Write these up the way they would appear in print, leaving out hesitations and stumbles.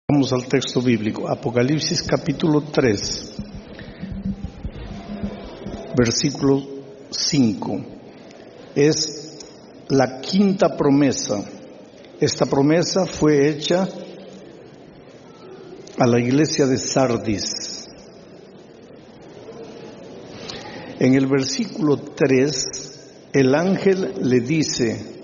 Vamos al texto bíblico, Apocalipsis capítulo 3, versículo 5. Es la quinta promesa. Esta promesa fue hecha a la iglesia de Sardis. En el versículo 3, el ángel le dice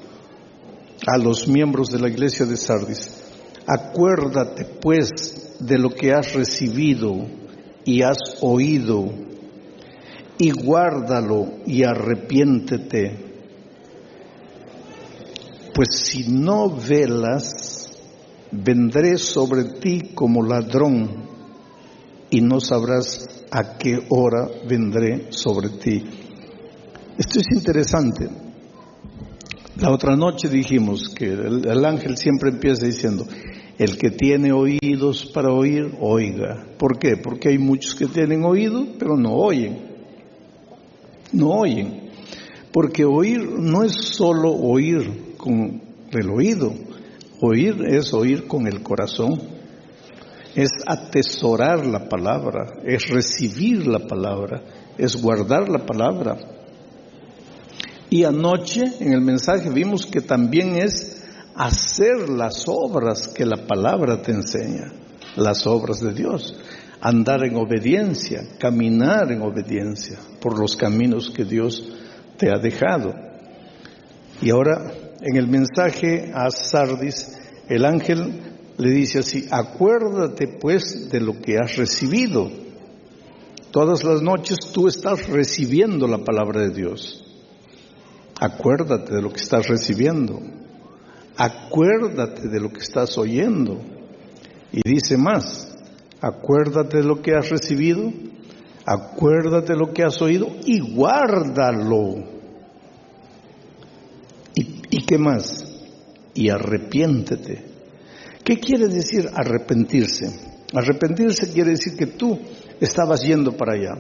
a los miembros de la iglesia de Sardis: acuérdate pues de lo que has recibido y has oído, y guárdalo y arrepiéntete. Pues si no velas, vendré sobre ti como ladrón, y no sabrás a qué hora vendré sobre ti. Esto es interesante. La otra noche dijimos que el ángel siempre empieza diciendo: el que tiene oídos para oír, oiga. ¿Por qué? Porque hay muchos que tienen oído, pero no oyen. No oyen. Porque oír no es solo oír con el oído. Oír es oír con el corazón. Es atesorar la palabra, es recibir la palabra, es guardar la palabra. Y anoche en el mensaje vimos que también es hacer las obras que la palabra te enseña, las obras de Dios, andar en obediencia, caminar en obediencia por los caminos que Dios te ha dejado. Y ahora en el mensaje a Sardis, el ángel le dice así: acuérdate pues de lo que has recibido. Todas las noches tú estás recibiendo la palabra de Dios. Acuérdate de lo que estás recibiendo. Acuérdate de lo que estás oyendo. Y dice más: acuérdate de lo que has recibido, acuérdate de lo que has oído y guárdalo. ¿Y qué más? Y arrepiéntete. ¿Qué quiere decir arrepentirse? Arrepentirse quiere decir que tú estabas yendo para allá,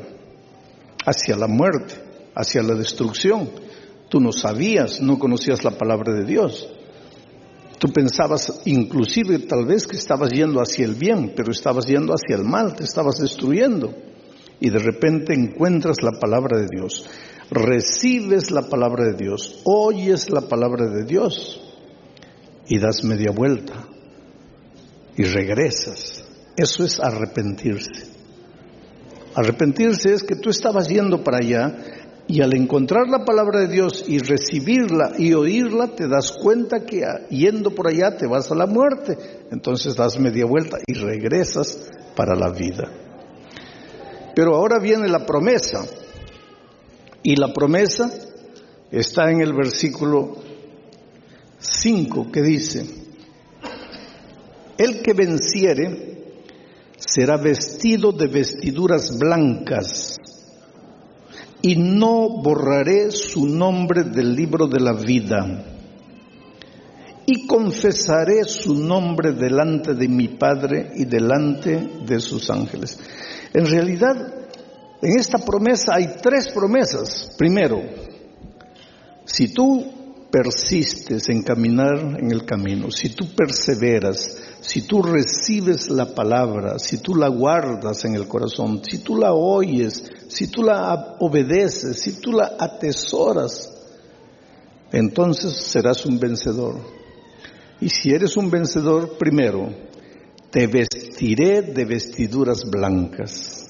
hacia la muerte, hacia la destrucción. Tú no sabías, no conocías la palabra de Dios. Tú pensabas inclusive tal vez que estabas yendo hacia el bien, pero estabas yendo hacia el mal, te estabas destruyendo. Y de repente encuentras la palabra de Dios, recibes la palabra de Dios, oyes la palabra de Dios y das media vuelta y regresas. Eso es arrepentirse. Arrepentirse es que tú estabas yendo para allá, y al encontrar la palabra de Dios y recibirla y oírla, te das cuenta que yendo por allá te vas a la muerte. Entonces das media vuelta y regresas para la vida. Pero ahora viene la promesa. Y la promesa está en el versículo 5, que dice: el que venciere será vestido de vestiduras blancas, y no borraré su nombre del libro de la vida, y confesaré su nombre delante de mi Padre y delante de sus ángeles. En realidad, en esta promesa hay tres promesas. Primero, si tú persistes en caminar en el camino, si tú perseveras, si tú recibes la palabra, si tú la guardas en el corazón, si tú la oyes, si tú la obedeces, si tú la atesoras, entonces serás un vencedor. Y si eres un vencedor, primero, te vestiré de vestiduras blancas.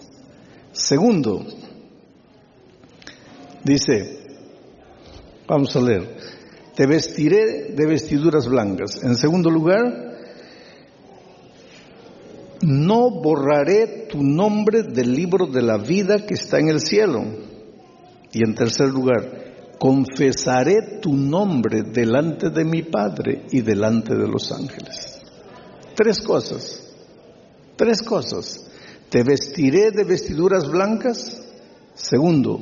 Segundo, dice, vamos a leer, te vestiré de vestiduras blancas. En segundo lugar, no borraré tu nombre del libro de la vida que está en el cielo. Y en tercer lugar, confesaré tu nombre delante de mi Padre y delante de los ángeles. Tres cosas. Te vestiré de vestiduras blancas. Segundo,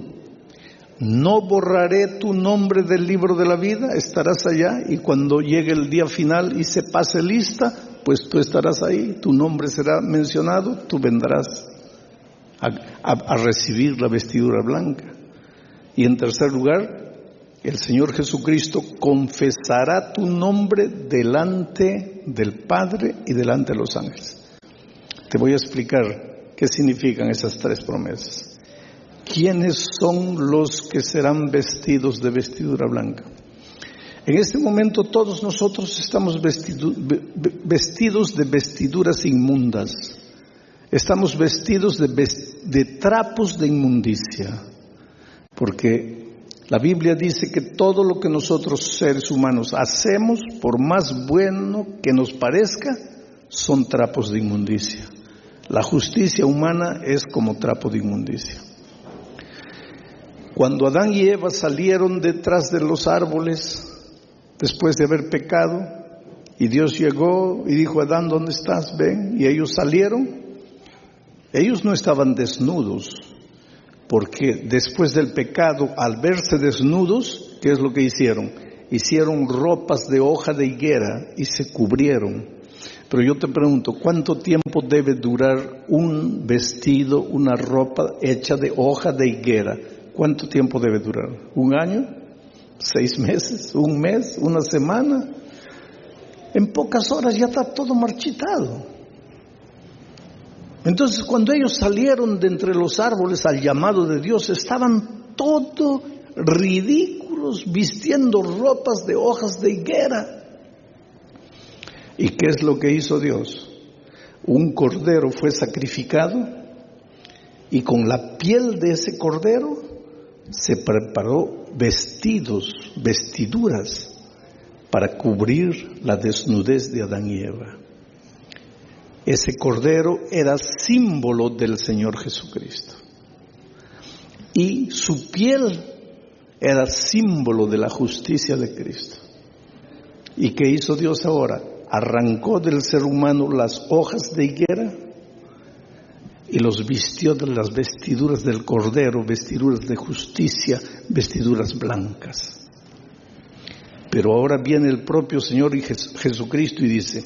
no borraré tu nombre del libro de la vida. Estarás allá, y cuando llegue el día final y se pase lista, pues tú estarás ahí, tu nombre será mencionado, tú vendrás a recibir la vestidura blanca. Y en tercer lugar, el Señor Jesucristo confesará tu nombre delante del Padre y delante de los ángeles. Te voy a explicar qué significan esas tres promesas. ¿Quiénes son los que serán vestidos de vestidura blanca? En este momento todos nosotros estamos vestidos de vestiduras inmundas. Estamos vestidos de trapos de inmundicia. Porque la Biblia dice que todo lo que nosotros seres humanos hacemos, por más bueno que nos parezca, son trapos de inmundicia. La justicia humana es como trapo de inmundicia. Cuando Adán y Eva salieron detrás de los árboles, después de haber pecado, y Dios llegó y dijo: Adán, ¿dónde estás? Ven. Y ellos salieron. Ellos no estaban desnudos, porque después del pecado, al verse desnudos, ¿qué es lo que hicieron? Hicieron ropas de hoja de higuera y se cubrieron. Pero yo te pregunto, ¿cuánto tiempo debe durar un vestido, una ropa hecha de hoja de higuera? ¿Cuánto tiempo debe durar? ¿Un año? 6 meses, un mes, una semana. En pocas horas ya está todo marchitado. Entonces, cuando ellos salieron de entre los árboles al llamado de Dios, estaban todos ridículos, vistiendo ropas de hojas de higuera. ¿Y qué es lo que hizo Dios? Un cordero fue sacrificado, y con la piel de ese cordero se preparó vestiduras para cubrir la desnudez de Adán y Eva. Ese cordero era símbolo del Señor Jesucristo. Y su piel era símbolo de la justicia de Cristo. ¿Y qué hizo Dios ahora? Arrancó del ser humano las hojas de higuera y los vistió de las vestiduras del Cordero, vestiduras de justicia, vestiduras blancas. Pero ahora viene el propio Señor Jesucristo y dice: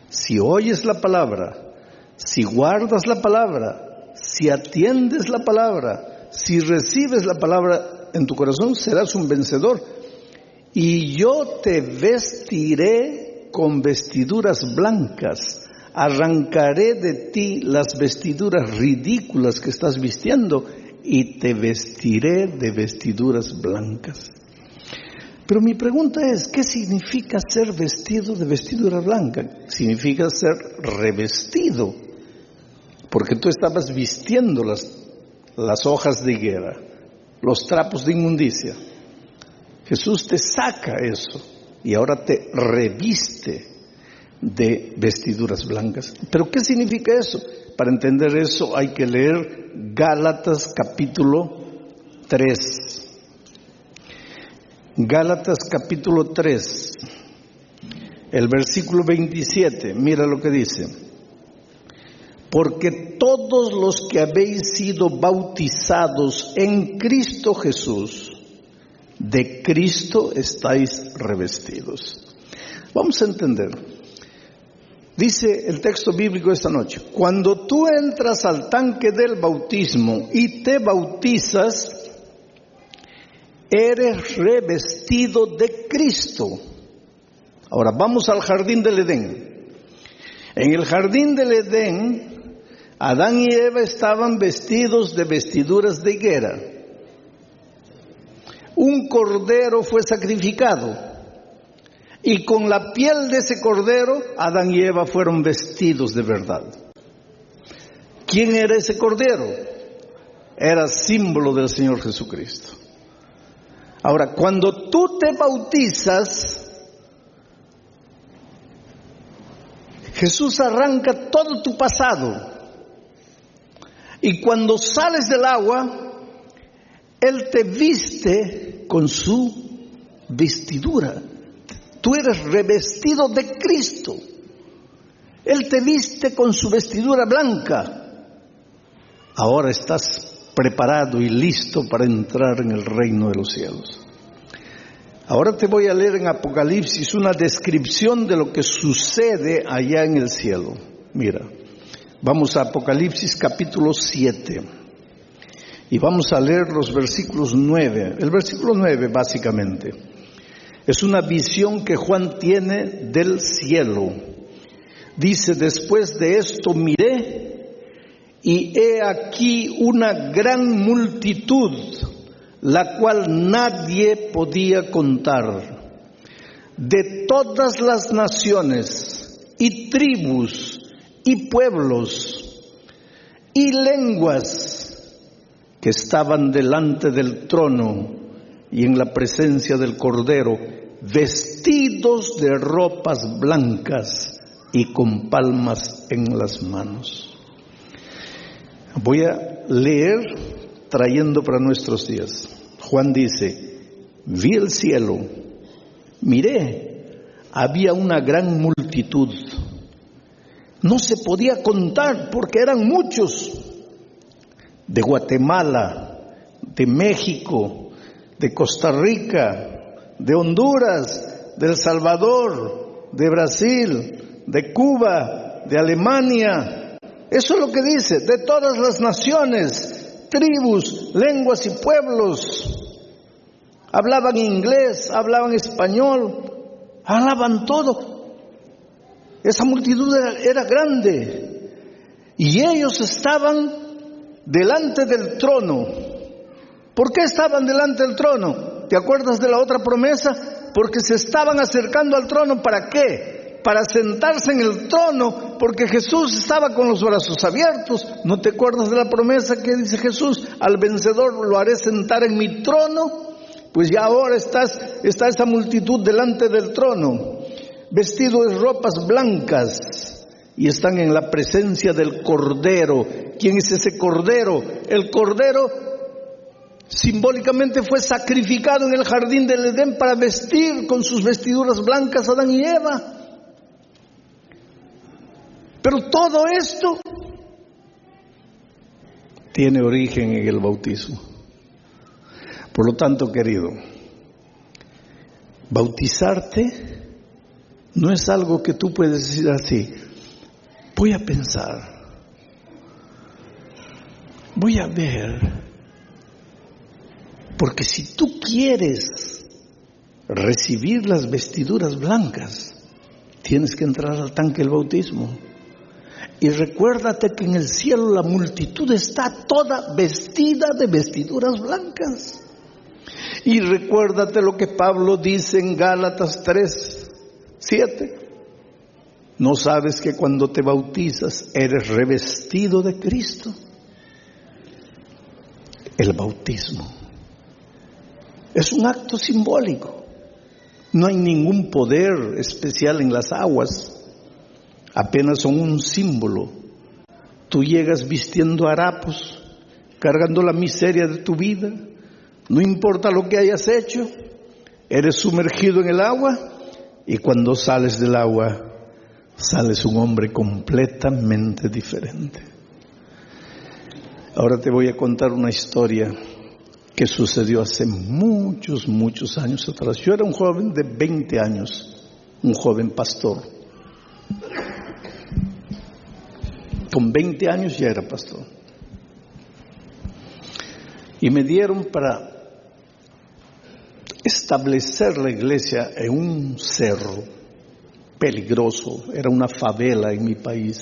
si oyes la palabra, si guardas la palabra, si atiendes la palabra, si recibes la palabra en tu corazón, serás un vencedor. Y yo te vestiré con vestiduras blancas. Arrancaré de ti las vestiduras ridículas que estás vistiendo y te vestiré de vestiduras blancas. Pero mi pregunta es, ¿qué significa ser vestido de vestidura blanca? Significa ser revestido, porque tú estabas vistiendo las hojas de higuera, los trapos de inmundicia. Jesús te saca eso y ahora te reviste de vestiduras blancas. ¿Pero qué significa eso? Para entender eso hay que leer Gálatas capítulo 3. Gálatas capítulo 3, el versículo 27, mira lo que dice: porque todos los que habéis sido bautizados en Cristo Jesús, de Cristo estáis revestidos. Vamos a entender. Dice el texto bíblico esta noche: cuando tú entras al tanque del bautismo y te bautizas, eres revestido de Cristo. Ahora vamos al jardín del Edén. En el jardín del Edén, Adán y Eva estaban vestidos de vestiduras de higuera. Un cordero fue sacrificado, y con la piel de ese cordero, Adán y Eva fueron vestidos de verdad. ¿Quién era ese cordero? Era símbolo del Señor Jesucristo. Ahora, cuando tú te bautizas, Jesús arranca todo tu pasado. Y cuando sales del agua, Él te viste con su vestidura. Tú eres revestido de Cristo. Él te viste con su vestidura blanca. Ahora estás preparado y listo para entrar en el reino de los cielos. Ahora te voy a leer en Apocalipsis una descripción de lo que sucede allá en el cielo. Mira, vamos a Apocalipsis capítulo 7. Y vamos a leer los versículos 9. El versículo 9 básicamente es una visión que Juan tiene del cielo. Dice: después de esto miré, y he aquí una gran multitud, la cual nadie podía contar, de todas las naciones y tribus y pueblos y lenguas, que estaban delante del trono y en la presencia del Cordero, vestidos de ropas blancas y con palmas en las manos. Voy a leer trayendo para nuestros días. Juan dice: vi el cielo, miré, había una gran multitud. No se podía contar porque eran muchos. De Guatemala, de México, de Costa Rica, de Honduras, de El Salvador, de Brasil, de Cuba, de Alemania. Eso es lo que dice: de todas las naciones, tribus, lenguas y pueblos. Hablaban inglés, hablaban español, hablaban todo. Esa multitud era grande. Y ellos estaban delante del trono. ¿Por qué estaban delante del trono? ¿Te acuerdas de la otra promesa? Porque se estaban acercando al trono. ¿Para qué? Para sentarse en el trono, porque Jesús estaba con los brazos abiertos. ¿No te acuerdas de la promesa que dice Jesús? Al vencedor lo haré sentar en mi trono. Pues ya ahora está esa multitud delante del trono, vestidos de ropas blancas, y están en la presencia del Cordero. ¿Quién es ese Cordero? El Cordero simbólicamente fue sacrificado en el jardín del Edén para vestir con sus vestiduras blancas a Adán y Eva. Pero todo esto tiene origen en el bautismo. Por lo tanto, querido, bautizarte no es algo que tú puedes decir así: voy a pensar, voy a ver. Porque si tú quieres recibir las vestiduras blancas, tienes que entrar al tanque del bautismo. Y recuérdate que en el cielo la multitud está toda vestida de vestiduras blancas. Y recuérdate lo que Pablo dice en Gálatas 3:7. ¿No sabes que cuando te bautizas eres revestido de Cristo? El bautismo es un acto simbólico. No hay ningún poder especial en las aguas. Apenas son un símbolo. Tú llegas vistiendo harapos, cargando la miseria de tu vida. No importa lo que hayas hecho, eres sumergido en el agua, y cuando sales del agua, sales un hombre completamente diferente. Ahora te voy a contar una historia que sucedió hace muchos años atrás. Yo era un joven de 20 años, un joven pastor. Con 20 años ya era pastor. Y me dieron para establecer la iglesia en un cerro peligroso. Era una favela en mi país,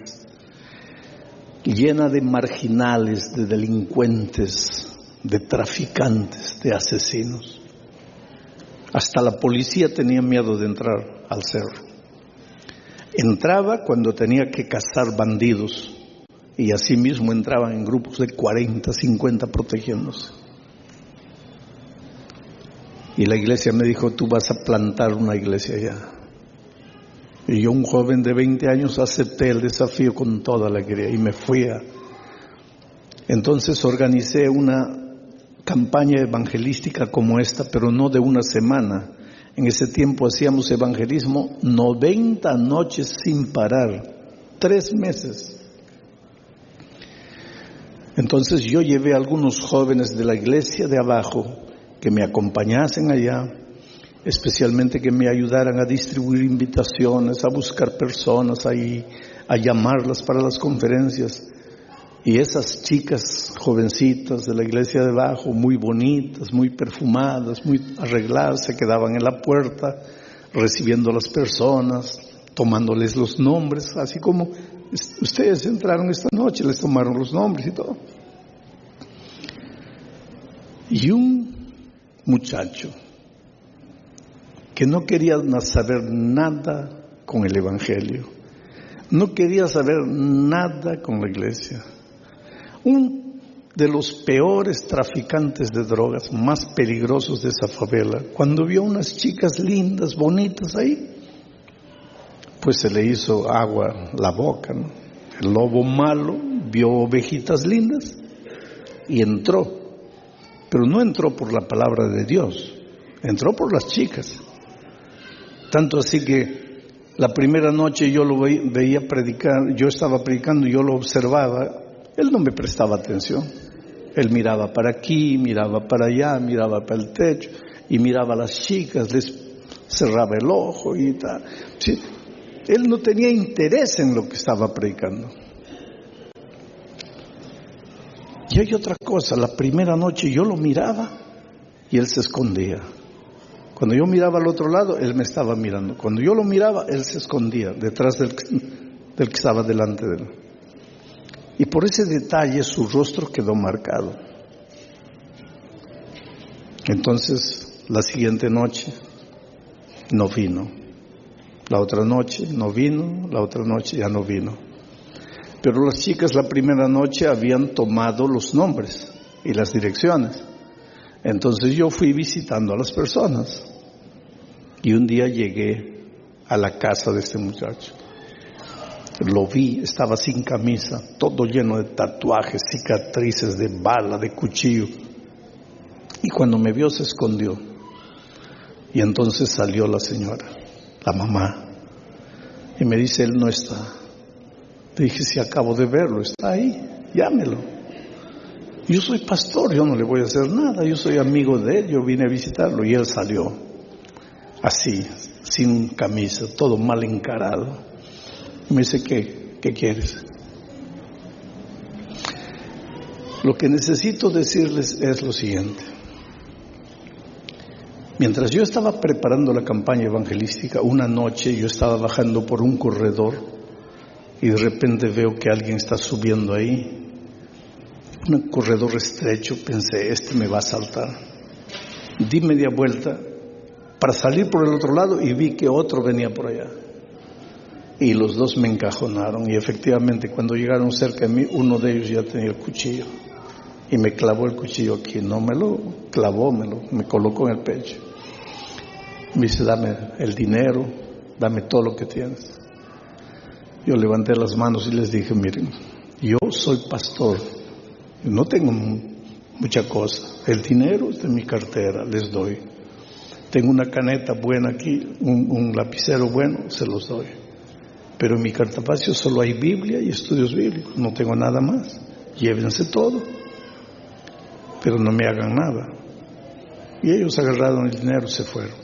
llena de marginales, de delincuentes, de traficantes, de asesinos. Hasta la policía tenía miedo de entrar al cerro. Entraba cuando tenía que cazar bandidos, y así mismo entraban en grupos de 40, 50 protegiéndose. Y la iglesia me dijo: tú vas a plantar una iglesia allá. Y yo, un joven de 20 años, acepté el desafío con toda alegría y me fui Entonces organicé una campaña evangelística como esta, pero no de una semana. En ese tiempo hacíamos evangelismo 90 noches sin parar, 3 meses. Entonces yo llevé a algunos jóvenes de la iglesia de abajo que me acompañasen allá, especialmente que me ayudaran a distribuir invitaciones, a buscar personas ahí, a llamarlas para las conferencias. Y esas chicas jovencitas de la iglesia de abajo, muy bonitas, muy perfumadas, muy arregladas, se quedaban en la puerta recibiendo a las personas, tomándoles los nombres, así como ustedes entraron esta noche, les tomaron los nombres y todo. Y un muchacho que no quería saber nada con el Evangelio, no quería saber nada con la iglesia, un de los peores traficantes de drogas, más peligrosos de esa favela, cuando vio unas chicas lindas, bonitas ahí, pues se le hizo agua la boca, ¿no? El lobo malo vio ovejitas lindas y entró, pero no entró por la palabra de Dios, entró por las chicas. Tanto así que la primera noche yo lo veía predicar, yo estaba predicando, yo lo observaba, él no me prestaba atención. Él miraba para aquí, miraba para allá, miraba para el techo y miraba a las chicas, les cerraba el ojo y tal. Sí. Él no tenía interés en lo que estaba predicando. Y hay otra cosa, la primera noche yo lo miraba y él se escondía. Cuando yo miraba al otro lado, él me estaba mirando. Cuando yo lo miraba, él se escondía detrás del que estaba delante de él. Y por ese detalle su rostro quedó marcado. Entonces, la siguiente noche no vino. La otra noche no vino, la otra noche ya no vino. Pero las chicas la primera noche habían tomado los nombres y las direcciones. Entonces yo fui visitando a las personas. Y un día llegué a la casa de este muchacho. Lo vi, estaba sin camisa, todo lleno de tatuajes, cicatrices, de bala, de cuchillo. Y cuando me vio se escondió. Y entonces salió la señora, la mamá, y me dice, él no está. Le dije, si acabo de verlo, está ahí, llámelo. Yo soy pastor, yo no le voy a hacer nada, yo soy amigo de él, yo vine a visitarlo. Y él salió, así, sin camisa, todo mal encarado. Me dice, ¿qué quieres? Lo que necesito decirles es lo siguiente. Mientras yo estaba preparando la campaña evangelística, una noche yo estaba bajando por un corredor y de repente veo que alguien está subiendo ahí. Un corredor estrecho, pensé, este me va a asaltar. Di media vuelta para salir por el otro lado y vi que otro venía por allá. Y los dos me encajonaron y efectivamente cuando llegaron cerca de mí, uno de ellos ya tenía el cuchillo y me clavó el cuchillo aquí, no me lo clavó, me colocó en el pecho. Me dice, dame el dinero, dame todo lo que tienes. Yo levanté las manos y les dije, miren, yo soy pastor, no tengo mucha cosa, el dinero es de mi cartera, les doy. Tengo una caneta buena aquí, un lapicero bueno, se los doy. Pero en mi cartapacio solo hay Biblia y estudios bíblicos, no tengo nada más. Llévense todo, pero no me hagan nada. Y ellos agarraron el dinero y se fueron.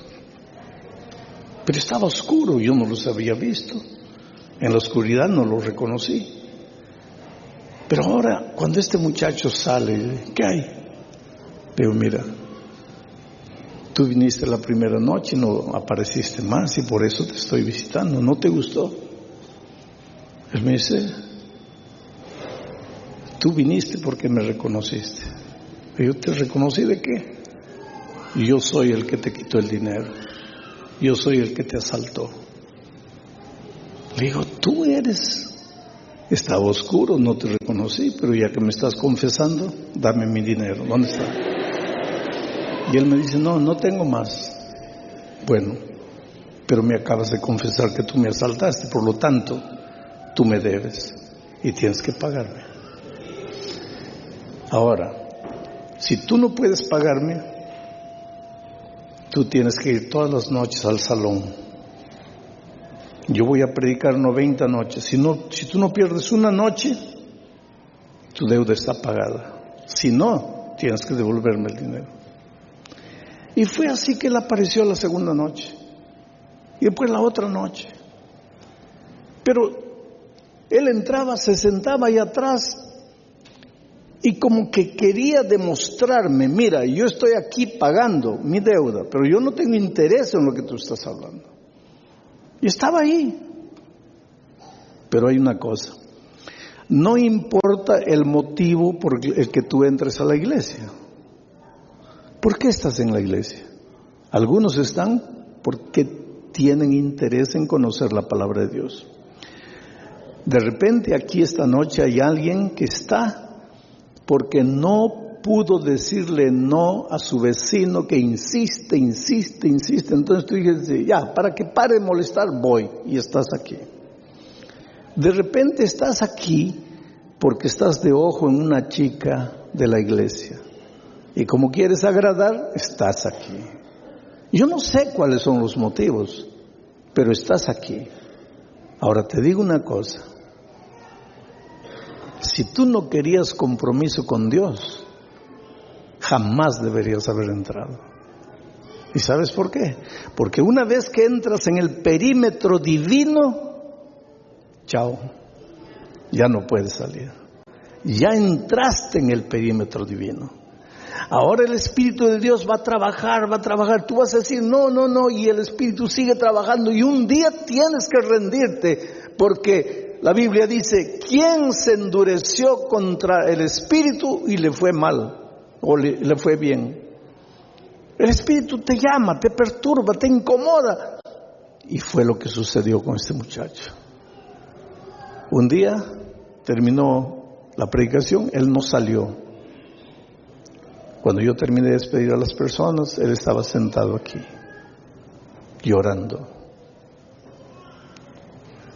Pero estaba oscuro, yo no los había visto. En la oscuridad no los reconocí. Pero ahora, cuando este muchacho sale, ¿qué hay? Digo, mira, tú viniste la primera noche y no apareciste más y por eso te estoy visitando, ¿no te gustó? Él me dice, tú viniste porque me reconociste. Yo te reconocí ¿de qué? Yo soy el que te quitó el dinero. Yo soy el que te asaltó. Le digo, tú eres. Estaba oscuro, no te reconocí, pero ya que me estás confesando, dame mi dinero. ¿Dónde está? Y él me dice, no tengo más. Bueno, pero me acabas de confesar que tú me asaltaste, por lo tanto, tú me debes y tienes que pagarme. Ahora, si tú no puedes pagarme, tú tienes que ir todas las noches al salón. Yo voy a predicar 90 noches. Si tú no pierdes una noche, tu deuda está pagada. Si no, tienes que devolverme el dinero. Y fue así que él apareció la segunda noche. Y después la otra noche. Pero él entraba, se sentaba ahí atrás Y como que quería demostrarme, mira, yo estoy aquí pagando mi deuda, pero yo no tengo interés en lo que tú estás hablando. Y estaba ahí. Pero hay una cosa, no importa el motivo por el que tú entres a la iglesia. ¿Por qué estás en la iglesia? Algunos están porque tienen interés en conocer la palabra de Dios. De repente aquí esta noche hay alguien que está porque no pudo decirle no a su vecino que insiste. Entonces tú dices, ya, para que pare de molestar, voy, y estás aquí. De repente estás aquí porque estás de ojo en una chica de la iglesia. Y como quieres agradar, estás aquí. Yo no sé cuáles son los motivos, pero estás aquí. Ahora te digo una cosa. Si tú no querías compromiso con Dios, jamás deberías haber entrado. ¿Y sabes por qué? Porque una vez que entras en el perímetro divino, chao, ya no puedes salir. Ya entraste en el perímetro divino. Ahora el Espíritu de Dios va a trabajar. Tú vas a decir, no, y el Espíritu sigue trabajando. Y un día tienes que rendirte, porque la Biblia dice, ¿quién se endureció contra el Espíritu y le fue mal? ¿O le fue bien? El Espíritu te llama, te perturba, te incomoda. Y fue lo que sucedió con este muchacho. Un día terminó la predicación, él no salió. Cuando yo terminé de despedir a las personas, él estaba sentado aquí, llorando.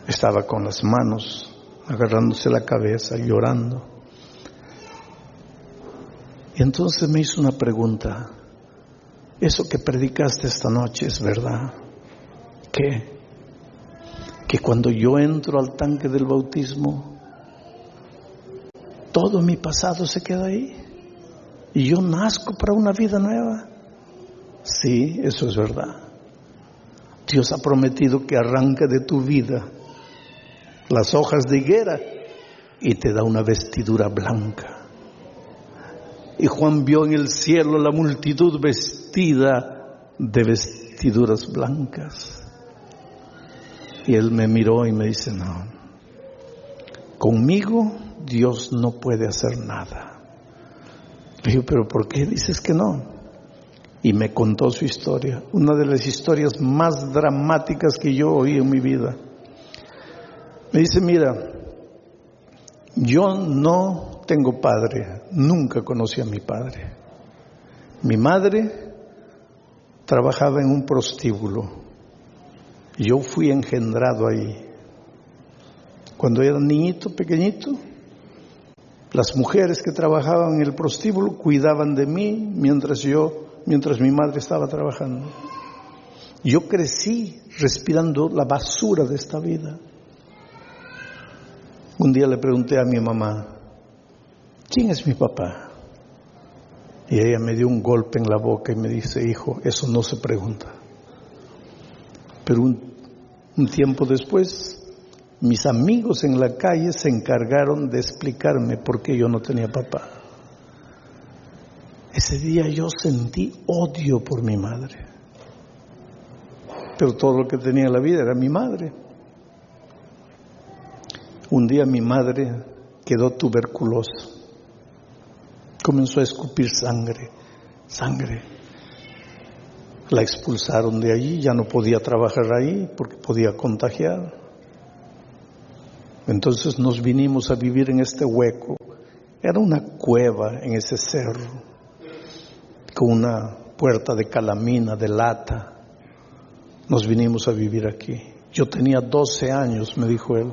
Estaba con las manos agarrándose la cabeza, llorando. Y entonces me hizo una pregunta. ¿Eso que predicaste esta noche es verdad? ¿Qué? Que cuando yo entro al tanque del bautismo, todo mi pasado se queda ahí y yo nazco para una vida nueva. Sí, eso es verdad. Dios ha prometido que arranca de tu vida las hojas de higuera y te da una vestidura blanca. Y Juan vio en el cielo la multitud vestida de vestiduras blancas. Y él me miró y me dice, no, conmigo Dios no puede hacer nada. Le dije, pero ¿por qué dices que no? Y me contó su historia, una de las historias más dramáticas que yo oí en mi vida. Me dice, mira, yo no tengo padre, nunca conocí a mi padre. Mi madre trabajaba en un prostíbulo. Yo fui engendrado ahí. Cuando era niñito, pequeñito, las mujeres que trabajaban en el prostíbulo cuidaban de mí mientras mi madre estaba trabajando. Yo crecí respirando la basura de esta vida. Un día le pregunté a mi mamá, ¿quién es mi papá? Y ella me dio un golpe en la boca y me dice, hijo, eso no se pregunta. Pero un tiempo después, mis amigos en la calle se encargaron de explicarme por qué yo no tenía papá. Ese día yo sentí odio por mi madre. Pero todo lo que tenía en la vida era mi madre. Un día mi madre quedó tuberculosa. Comenzó a escupir sangre. La expulsaron de allí, ya no podía trabajar ahí porque podía contagiar. Entonces nos vinimos a vivir en este hueco. Era una cueva en ese cerro, con una puerta de calamina, de lata. Nos vinimos a vivir aquí. Yo tenía 12 años, me dijo él.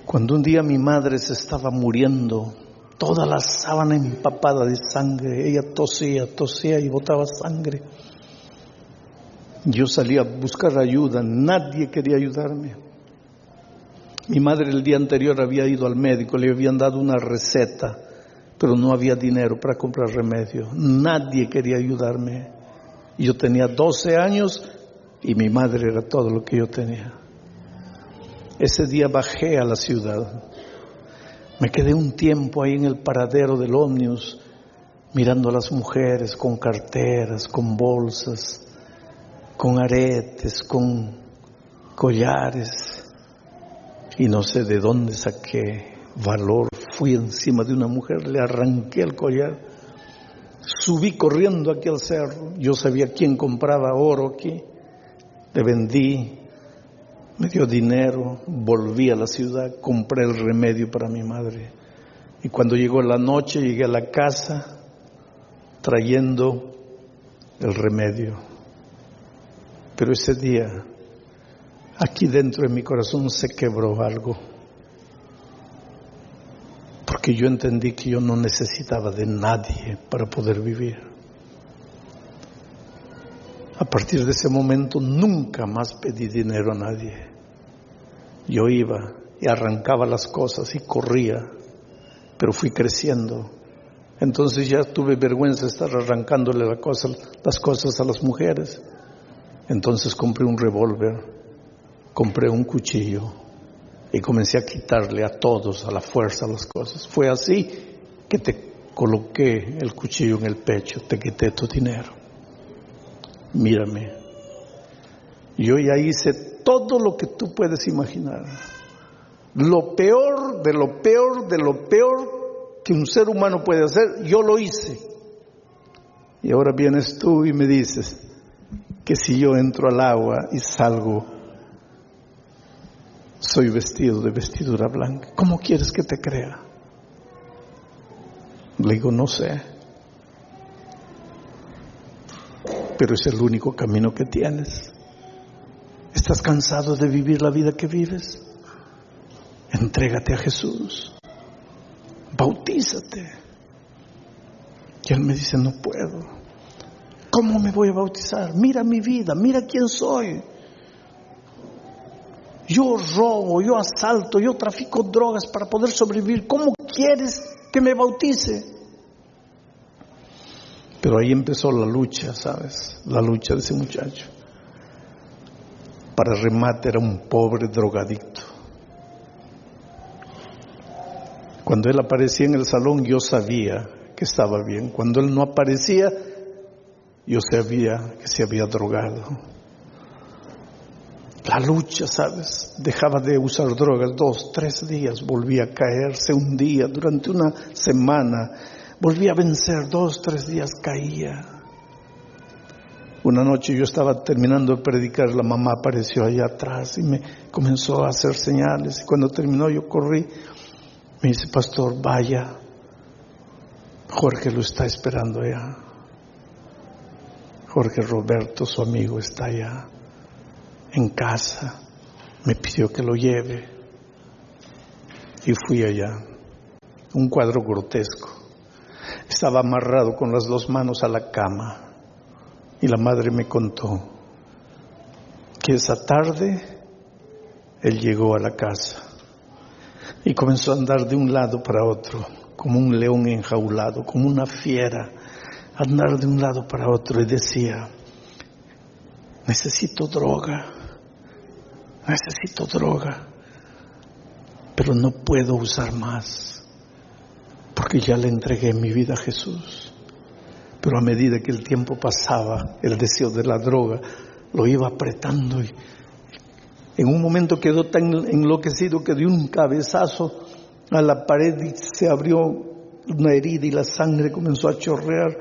Cuando un día mi madre se estaba muriendo, toda la sábana empapada de sangre, ella tosía y botaba sangre. Yo salí a buscar ayuda, nadie quería ayudarme. Mi madre el día anterior había ido al médico, le habían dado una receta, pero no había dinero para comprar remedio. Nadie quería ayudarme. Yo tenía 12 años y mi madre era todo lo que yo tenía. Ese día bajé a la ciudad. Me quedé un tiempo ahí en el paradero del ómnibus, mirando a las mujeres con carteras, con bolsas, con aretes, con collares, y no sé de dónde saqué valor. Fui encima de una mujer, le arranqué el collar, subí corriendo aquí al cerro. Yo sabía quién compraba oro aquí, le vendí, me dio dinero, volví a la ciudad, compré el remedio para mi madre. Y cuando llegó la noche, llegué a la casa trayendo el remedio. Pero ese día, aquí dentro de mi corazón se quebró algo. Porque yo entendí que yo no necesitaba de nadie para poder vivir. A partir de ese momento nunca más pedí dinero a nadie. Yo iba y arrancaba las cosas y corría, pero fui creciendo. Entonces ya tuve vergüenza de estar arrancándole las cosas a las mujeres. Entonces compré un revólver, compré un cuchillo y comencé a quitarle a todos a la fuerza las cosas. Fue así que te coloqué el cuchillo en el pecho, te quité tu dinero. Mírame, yo ya hice todo lo que tú puedes imaginar. Lo peor de lo peor de lo peor que un ser humano puede hacer, yo lo hice. Y ahora vienes tú y me dices que si yo entro al agua y salgo, soy vestido de vestidura blanca. ¿Cómo quieres que te crea? Le digo, no sé. Pero es el único camino que tienes. ¿Estás cansado de vivir la vida que vives? Entrégate a Jesús. Bautízate. Y él me dice, no puedo. ¿Cómo me voy a bautizar? Mira mi vida, mira quién soy. Yo robo, yo asalto, yo trafico drogas para poder sobrevivir. ¿Cómo quieres que me bautice? Pero ahí empezó la lucha, ¿sabes? La lucha de ese muchacho. Para remate era un pobre drogadicto. Cuando él aparecía en el salón, yo sabía que estaba bien. Cuando él no aparecía, yo sabía que se había drogado. La lucha, ¿sabes? Dejaba de usar drogas 2, 3 días, volvía a caer, se hundía durante una semana, volvía a vencer, 2, 3 días caía. Una noche yo estaba terminando de predicar, la mamá apareció allá atrás y me comenzó a hacer señales. Y cuando terminó yo corrí, me dice, pastor, vaya, Jorge lo está esperando allá. Jorge Roberto, su amigo, está allá en casa, me pidió que lo lleve y fui allá. Un cuadro grotesco. Estaba amarrado con las 2 manos a la cama y la madre me contó que esa tarde él llegó a la casa y comenzó a andar de un lado para otro como un león enjaulado, como una fiera, andar de un lado para otro y decía, necesito droga, pero no puedo usar más, porque ya le entregué mi vida a Jesús. Pero a medida que el tiempo pasaba, el deseo de la droga lo iba apretando y en un momento quedó tan enloquecido que dio un cabezazo a la pared y se abrió una herida y la sangre comenzó a chorrear.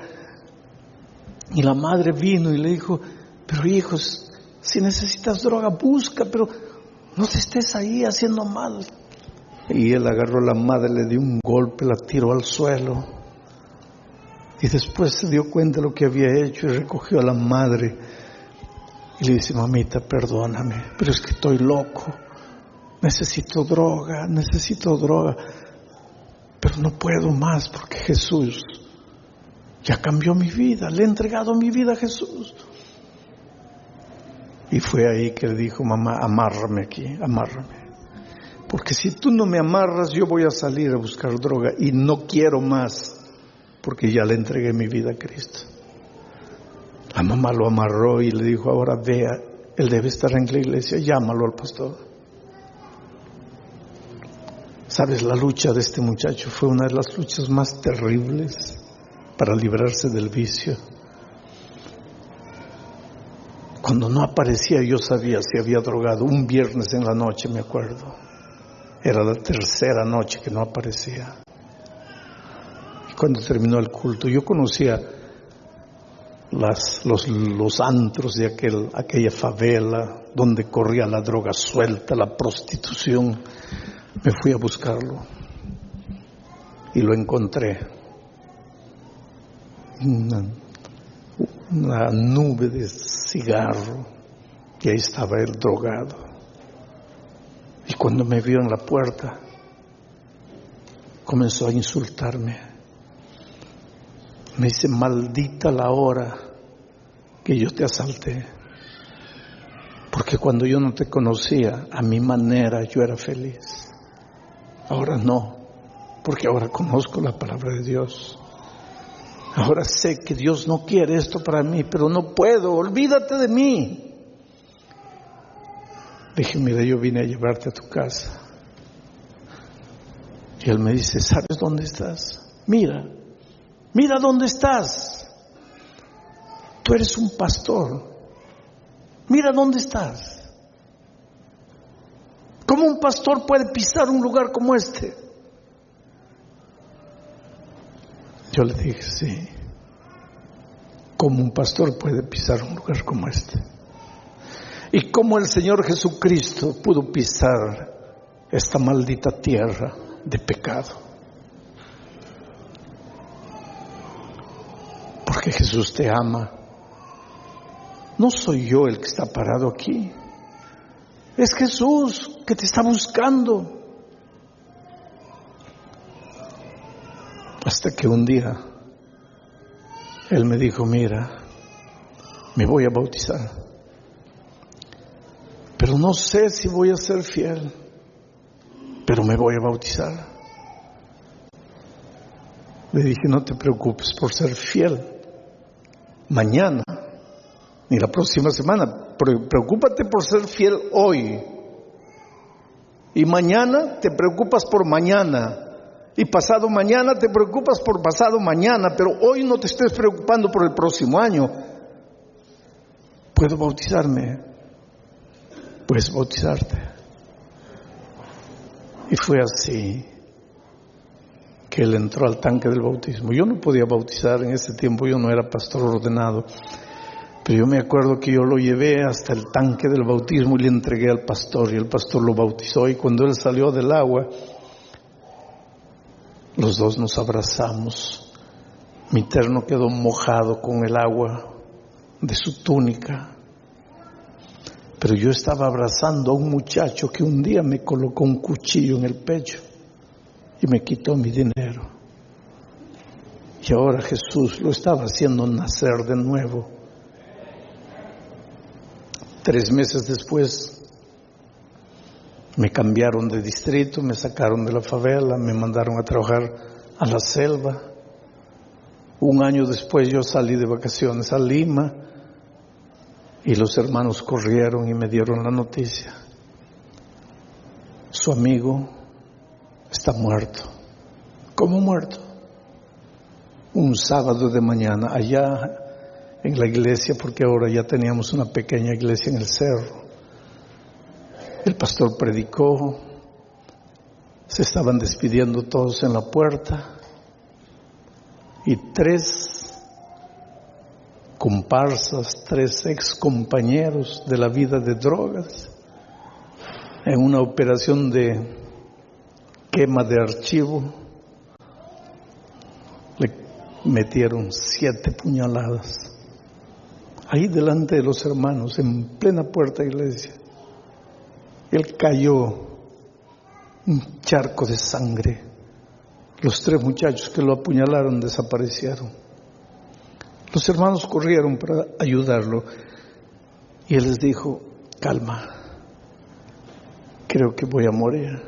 Y la madre vino y le dijo, pero hijos, si necesitas droga, busca, pero no te estés ahí haciendo mal. Y él agarró a la madre, le dio un golpe, la tiró al suelo. Y después se dio cuenta de lo que había hecho y recogió a la madre. Y le dice, mamita, perdóname, pero es que estoy loco. Necesito droga. Pero no puedo más porque Jesús ya cambió mi vida. Le he entregado mi vida a Jesús. Y fue ahí que le dijo, mamá, amárrame aquí, amárrame. Porque si tú no me amarras, yo voy a salir a buscar droga y no quiero más, porque ya le entregué mi vida a Cristo. La mamá lo amarró y le dijo, ahora vea, él debe estar en la iglesia, llámalo al pastor. Sabes, la lucha de este muchacho fue una de las luchas más terribles para librarse del vicio. Cuando no aparecía, yo sabía si había drogado. Un viernes en la noche, me acuerdo. Era la tercera noche que no aparecía. Y cuando terminó el culto, yo conocía los antros de aquella favela donde corría la droga suelta, la prostitución. Me fui a buscarlo y lo encontré. Una nube de cigarro, y ahí estaba él drogado. Y cuando me vio en la puerta, comenzó a insultarme. Me dice: maldita la hora que yo te asalté, porque cuando yo no te conocía, a mi manera yo era feliz. Ahora no, porque ahora conozco la palabra de Dios. Ahora sé que Dios no quiere esto para mí, pero no puedo, olvídate de mí. Dije: mira, yo vine a llevarte a tu casa. Y él me dice: ¿sabes dónde estás? Mira dónde estás. Tú eres un pastor. Mira dónde estás. ¿Cómo un pastor puede pisar un lugar como este? Yo le dije: sí. ¿Cómo un pastor puede pisar un lugar como este? Y cómo el Señor Jesucristo pudo pisar esta maldita tierra de pecado. Porque Jesús te ama. No soy yo el que está parado aquí. Es Jesús que te está buscando. Hasta que un día Él me dijo: mira, me voy a bautizar, pero no sé si voy a ser fiel, pero me voy a bautizar. Le dije: no te preocupes por ser fiel mañana, ni la próxima semana. Preocúpate por ser fiel hoy. Y mañana te preocupas por mañana. Y pasado mañana te preocupas por pasado mañana. Pero hoy no te estés preocupando por el próximo año. ¿Puedo bautizarme? Puedes bautizarte. Y fue así que él entró al tanque del bautismo. Yo no podía bautizar en ese tiempo, yo no era pastor ordenado. Pero yo me acuerdo que yo lo llevé hasta el tanque del bautismo y le entregué al pastor, y el pastor lo bautizó. Y cuando él salió del agua, los dos nos abrazamos. Mi terno quedó mojado con el agua de su túnica. Pero yo estaba abrazando a un muchacho que un día me colocó un cuchillo en el pecho y me quitó mi dinero. Y ahora Jesús lo estaba haciendo nacer de nuevo. 3 meses después me cambiaron de distrito, me sacaron de la favela, me mandaron a trabajar a la selva. 1 año después yo salí de vacaciones a Lima y los hermanos corrieron y me dieron la noticia: su amigo está muerto. ¿Cómo muerto? Un sábado de mañana allá en la iglesia, porque ahora ya teníamos una pequeña iglesia en el cerro. El pastor predicó, se estaban despidiendo todos en la puerta y 3 comparsas, 3 ex compañeros de la vida de drogas, en una operación de quema de archivo, le metieron 7 puñaladas. Ahí delante de los hermanos, en plena puerta de iglesia. Él cayó, un charco de sangre. Los 3 muchachos que lo apuñalaron desaparecieron. Los hermanos corrieron para ayudarlo y él les dijo: calma, creo que voy a morir.